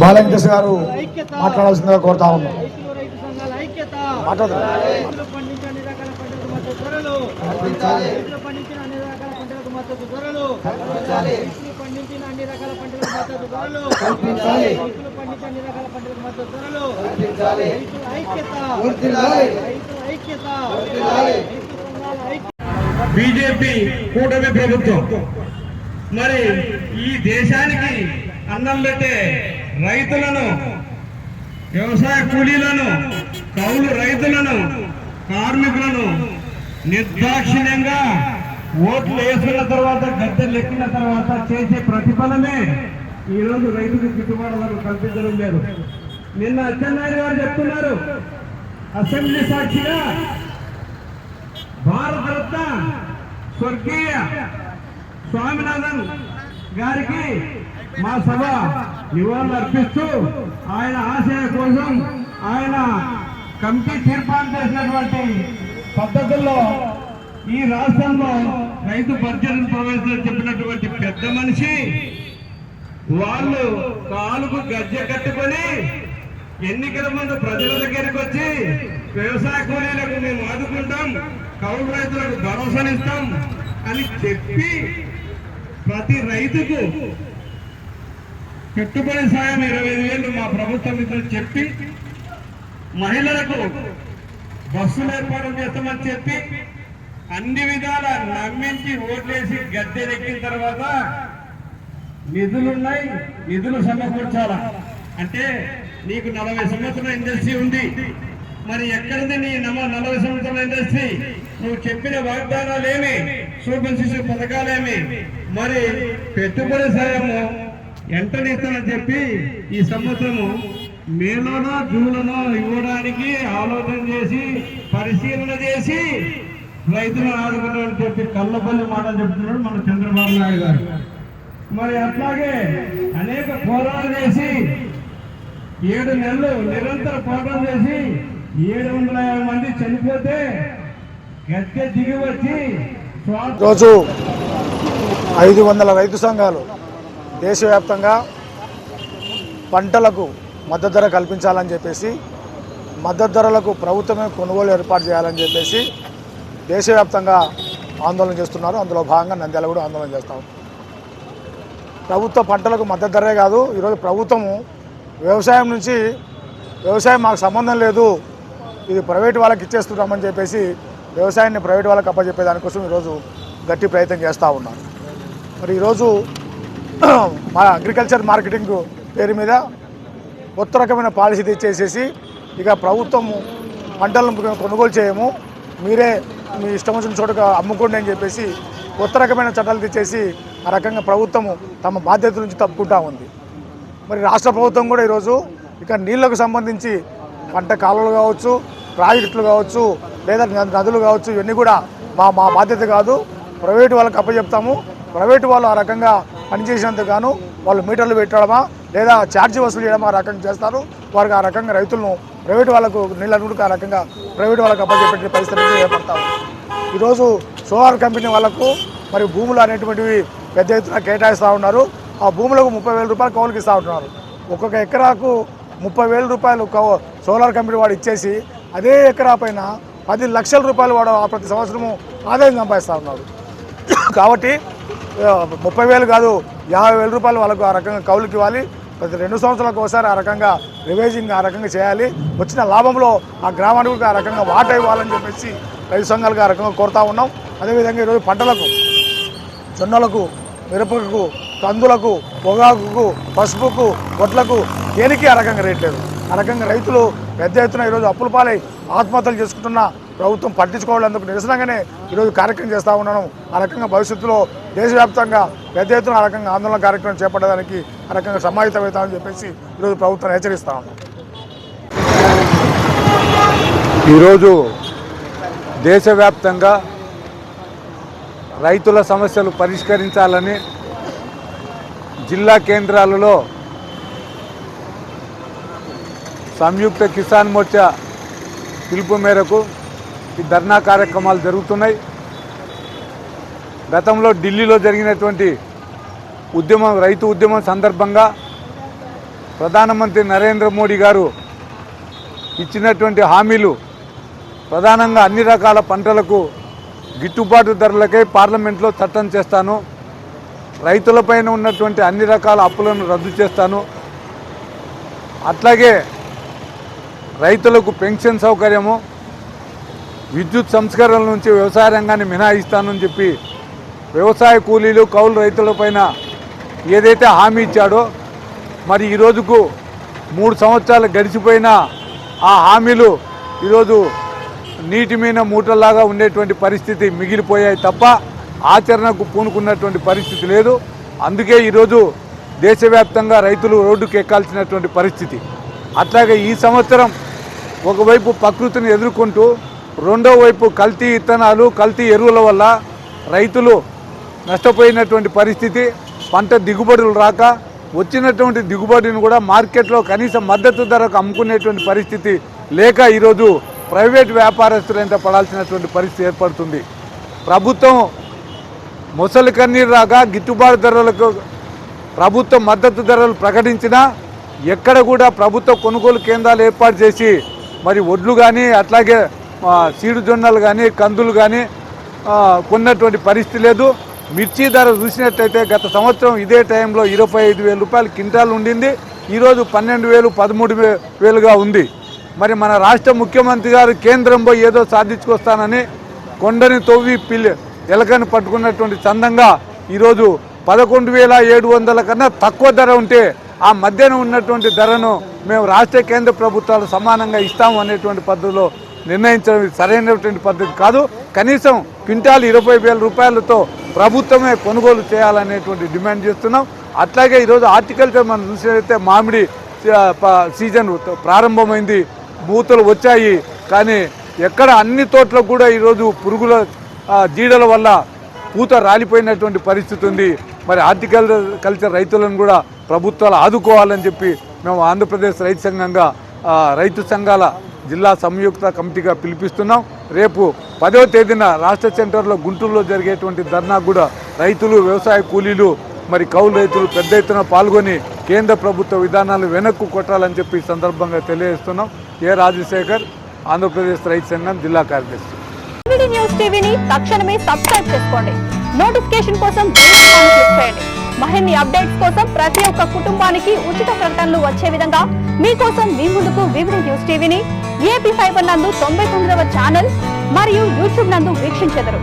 బాలవేంకటేశ్వర గారు మాట్లాడాల్సిందిగా కోరుతా ఉన్నాం. బీజేపీ కూటమి ప్రభుత్వం మరి ఈ దేశానికి అన్నం పెట్టే రైతులను, వ్యవసాయ కూలీలను, కౌలు రైతులను, కార్మికులను నిర్దాక్షిణ్యంగా ఓట్లు వేసుకున్న తర్వాత, గద్దెలు ఎక్కిన తర్వాత చేసే ప్రతిఫలమే ఈరోజు రైతులకు గిట్టుబాటు ధరలు కల్పించడం లేదు. నిన్న అచ్చెన్నాయుడు గారు చెప్తున్నారు, అసెంబ్లీ సాక్షిగా భారతరత్న స్వర్గీయ స్వామినాథన్ గారికి మా సభ నివాళులు అర్పిస్తూ ఆయన ఆశయ కోసం ఆయన కమిటీ తీర్మానం చేసినటువంటి పద్ధతుల్లో ఈ రాష్ట్రంలో రైతు బడ్జెట్ ప్రవేశం చెప్పినటువంటి పెద్ద మనిషి వాళ్ళు కాలుకు గజ్జె కట్టుకొని ఎన్నికల ముందు ప్రజల దగ్గరికి వచ్చి వ్యవసాయ కూలీలకు మేము ఆదుకుంటాం, కౌలు రైతులకు భరోసానిస్తాం అని చెప్పి ప్రతి రైతుకు పెట్టుబడి సాయం 25,000 మా ప్రభుత్వం ఇద్దరు చెప్పి, మహిళలకు బస్సులు ఏర్పాటు చేస్తామని చెప్పి అన్ని విధాల నమ్మించి ఓట్లేసి గద్దెనెక్కిన తర్వాత నిధులున్నాయి, నిధులు సమకూర్చాలా అంటే నీకు 40 సంవత్సరాల ఇండస్ట్రీ ఉంది, మరి ఎక్కడిది నీ 40 సంవత్సరాల ఇండస్ట్రీ? నువ్వు చెప్పిన వాగ్దానాలేమి, సూపర్ శిశు పథకాలేమి, మరి పెట్టుబడి సాయము ఎంటనిస్తానని చెప్పి ఈ సంవత్సరము మేలోనో జూన్లోనో ఇవ్వడానికి ఆలోచన చేసి పరిశీలన చేసి రైతులను ఆదుకుంటామని చెప్పి కళ్ళపల్లి మాటలు చెప్తున్నాడు మన చంద్రబాబు నాయుడు గారు. మరి అట్లాగే అనేక పోరాటాలు చేసి 7 నెలలు నిరంతర పోరాటం చేసి 750 మంది చనిపోతే గద్దె దిగి వచ్చి రోజు 500 రైతు సంఘాలు దేశవ్యాప్తంగా పంటలకు మద్దతు ధర కల్పించాలని చెప్పేసి, మద్దతు ధరలకు ప్రభుత్వమే కొనుగోలు ఏర్పాటు చేయాలని చెప్పేసి దేశవ్యాప్తంగా ఆందోళన చేస్తున్నారు. అందులో భాగంగా నంద్యాల కూడా ఆందోళన చేస్తాం. ప్రభుత్వ పంటలకు మద్దతు ధరే కాదు, ఈరోజు ప్రభుత్వము వ్యవసాయం మాకు సంబంధం లేదు, ఇది ప్రైవేట్ వాళ్ళకి ఇచ్చేస్తున్నామని చెప్పేసి వ్యవసాయాన్ని ప్రైవేట్ వాళ్ళకి అప్పచెప్పే దానికోసం ఈరోజు గట్టి ప్రయత్నం చేస్తూ ఉన్నారు. మరి ఈరోజు మా అగ్రికల్చర్ మార్కెటింగ్ పేరు మీద కొత్త రకమైన పాలసీ తెచ్చేసేసి ఇక ప్రభుత్వము పంటలను కొనుగోలు చేయము, మీరే మీ ఇష్టం వచ్చిన చోటుగా అమ్ముకోండి అని చెప్పేసి కొత్త రకమైన చట్టాలు తెచ్చేసి ఆ రకంగా ప్రభుత్వము తమ బాధ్యత నుంచి తప్పుకుంటూ ఉంది. మరి రాష్ట్ర ప్రభుత్వం కూడా ఈరోజు ఇక నీళ్లకు సంబంధించి పంట కాలువలు కావచ్చు, ప్రాజెక్టులు కావచ్చు, లేదా నదులు కావచ్చు, ఇవన్నీ కూడా మా బాధ్యత కాదు, ప్రైవేటు వాళ్ళకి అప్పచెప్తాము. ప్రైవేటు వాళ్ళు ఆ రకంగా పనిచేసినందుకు గాను వాళ్ళు మీటర్లు పెట్టడమా లేదా ఛార్జీ వసూలు చేయడమా ఆ రకంగా చేస్తారు. వారికి ఆ రకంగా రైతులను ప్రైవేటు వాళ్ళకు నీళ్ళను ఆ రకంగా ప్రైవేటు వాళ్ళకి అప్పచెప్పే పరిస్థితి ఏర్పడతాము. ఈరోజు సోలార్ కంపెనీ వాళ్ళకు మరి భూములు అనేటువంటివి పెద్ద ఎత్తున కేటాయిస్తూ ఉన్నారు. ఆ భూములకు 30,000 రూపాయలు కౌలుకి ఇస్తూ ఉంటున్నారు. ఒక్కొక్క ఎకరాకు 30,000 రూపాయలు సోలార్ కంపెనీ వాడు ఇచ్చేసి అదే ఎకరా పైన 10 లక్షల రూపాయలు వాడు ప్రతి సంవత్సరము ఆదాయం సంపాదిస్తూ ఉన్నారు. కాబట్టి 30,000 కాదు 50,000 రూపాయలు వాళ్ళకు ఆ రకంగా కౌలుకి ఇవ్వాలి. ప్రతి 2 సంవత్సరాలకు ఒకసారి ఆ రకంగా రివైజింగ్ ఆ రకంగా చేయాలి. వచ్చిన లాభంలో ఆ గ్రామానికి ఆ రకంగా వాటా ఇవ్వాలని చెప్పేసి రైతు సంఘాలకు ఆ రకంగా కోరుతూ ఉన్నాం. అదేవిధంగా ఈరోజు పంటలకు, జొన్నలకు, మిరపకు, కందులకు, పొగాకుకు, పసుపుకు, వడ్లకు దేనికి ఆ రకంగా రేట్ లేదు. ఆ రకంగా రైతులు పెద్ద ఎత్తున ఈరోజు అప్పుల పాలై ఆత్మహత్యలు చేసుకుంటున్న ప్రభుత్వం పట్టించుకోవాలందుకు నిరసనగానే ఈరోజు కార్యక్రమం చేస్తూ ఉన్నాను. ఆ రకంగా భవిష్యత్తులో దేశవ్యాప్తంగా పెద్ద ఎత్తున ఆ రకంగా ఆందోళన కార్యక్రమం చేపట్టడానికి ఆ రకంగా సమాహితమవుతామని చెప్పేసి ఈరోజు ప్రభుత్వం హెచ్చరిస్తూ ఉన్నాం. ఈరోజు దేశవ్యాప్తంగా రైతుల సమస్యలు పరిష్కరించాలని జిల్లా కేంద్రాలలో సంయుక్త కిసాన్ మోర్చా పిలుపు మేరకు ఈ ధర్నా కార్యక్రమాలు జరుగుతున్నాయి. గతంలో ఢిల్లీలో జరిగినటువంటి రైతు ఉద్యమం సందర్భంగా ప్రధానమంత్రి నరేంద్ర మోడీ గారు ఇచ్చినటువంటి హామీలు ప్రధానంగా అన్ని రకాల పంటలకు గిట్టుబాటు ధరలకై పార్లమెంట్లో చట్టం చేస్తాను, రైతులపైన ఉన్నటువంటి అన్ని రకాల అప్పులను రద్దు చేస్తాను, అట్లాగే రైతులకు పెన్షన్ సౌకర్యము, విద్యుత్ సంస్కరణల నుంచి వ్యవసాయ రంగాన్ని మినహాయిస్తానని చెప్పి వ్యవసాయ కూలీలు కౌలు రైతులపైన ఏదైతే హామీ ఇచ్చాడో మరి ఈ రోజుకు 3 సంవత్సరాలు గడిచిపోయినా ఆ హామీలు ఈరోజు నీటి మీద మూటల్లాగా ఉండేటువంటి పరిస్థితి మిగిలిపోయాయి తప్ప ఆచరణకు పూనుకున్నటువంటి పరిస్థితి లేదు. అందుకే ఈరోజు దేశవ్యాప్తంగా రైతులు రోడ్డుకు ఎక్కాల్సినటువంటి పరిస్థితి. అట్లాగే ఈ సంవత్సరం ఒకవైపు ప్రకృతిని ఎదుర్కొంటూ రెండో వైపు కల్తీ విత్తనాలు, కల్తీ ఎరువుల వల్ల రైతులు నష్టపోయినటువంటి పరిస్థితి, పంట దిగుబడులు రాక వచ్చినటువంటి దిగుబడిని కూడా మార్కెట్లో కనీస మద్దతు ధరకు అమ్ముకునేటువంటి పరిస్థితి లేక ఈరోజు ప్రైవేట్ వ్యాపారస్తులంతా పడాల్సినటువంటి పరిస్థితి ఏర్పడుతుంది. ప్రభుత్వం మొసలి కన్నీరు రాగా గిట్టుబాటు ధరలకు ప్రభుత్వం మద్దతు ధరలు ప్రకటించినా ఎక్కడ కూడా ప్రభుత్వ కొనుగోలు కేంద్రాలు ఏర్పాటు చేసి మరి ఒడ్లు కానీ అట్లాగే సీడు జొన్నలు కానీ కందులు కానీ కొన్నటువంటి పరిస్థితి లేదు. మిర్చి ధర చూసినట్లయితే గత సంవత్సరం ఇదే టైంలో 25,000 రూపాయలు క్వింటాల్ ఉండింది, ఈరోజు 12,000, 13,000గా ఉంది. మరి మన రాష్ట్ర ముఖ్యమంత్రి గారు కేంద్రం పోయి ఏదో సాధించుకొస్తానని కొండని తవ్వి ఎలకని పట్టుకున్నటువంటి చందంగా ఈరోజు 11,700 కన్నా తక్కువ ధర ఉంటే ఆ మధ్యన ఉన్నటువంటి ధరను మేము రాష్ట్ర కేంద్ర ప్రభుత్వాలు సమానంగా ఇస్తాము అనేటువంటి పద్ధతిలో నిర్ణయించడం సరైనటువంటి పద్ధతి కాదు. కనీసం క్వింటాల్ 20,000 రూపాయలతో ప్రభుత్వమే కొనుగోలు చేయాలనేటువంటి డిమాండ్ చేస్తున్నాం. అట్లాగే ఈరోజు హార్టికల్చర్ మనం చూసినట్లయితే మామిడి సీజన్ ప్రారంభమైంది, మూతలు వచ్చాయి, కానీ ఎక్కడ అన్ని తోటలకు కూడా ఈరోజు పురుగుల జీడల వల్ల పూత రాలిపోయినటువంటి పరిస్థితి ఉంది. మరి హార్టికల్చర్ రైతులను కూడా ప్రభుత్వాలు ఆదుకోవాలని చెప్పి మేము ఆంధ్రప్రదేశ్ రైతు సంఘంగా రైతు సంఘాల జిల్లా సంయుక్త కమిటీగా పిలిపిస్తున్నాం. రేపు 10వ తేదీన రాష్ట్ర సెంటర్లో గుంటూరులో జరిగేటువంటి ధర్నా కూడా రైతులు, వ్యవసాయ కూలీలు, మరి కౌలు రైతులు పెద్ద ఎత్తున పాల్గొని కేంద్ర ప్రభుత్వ విధానాలు వెనక్కు కొట్టాలని చెప్పి ఈ సందర్భంగా తెలియజేస్తున్నాం. ఏ రాజశేఖర్, ఆంధ్రప్రదేశ్ రైతు సంఘం జిల్లా కార్యదర్శి. న్యూస్ టీవీని తక్షణమే సబ్స్క్రైబ్ చేసుకోండి. నోటిఫికేషన్ కోసం బెల్ ఐకాన్ క్లిక్ చేయండి. మరిన్ని అప్డేట్స్ కోసం ప్రతి ఒక్క కుటుంబానికి ఉచిత ప్రకటనలు వచ్చే విధంగా మీకోసం మీ ముందుకు వివిధ న్యూస్ టీవీని ఏపీ ఫైబర్ నందు 99వ ఛానల్ మరియు యూట్యూబ్ నందు వీక్షించెదరు.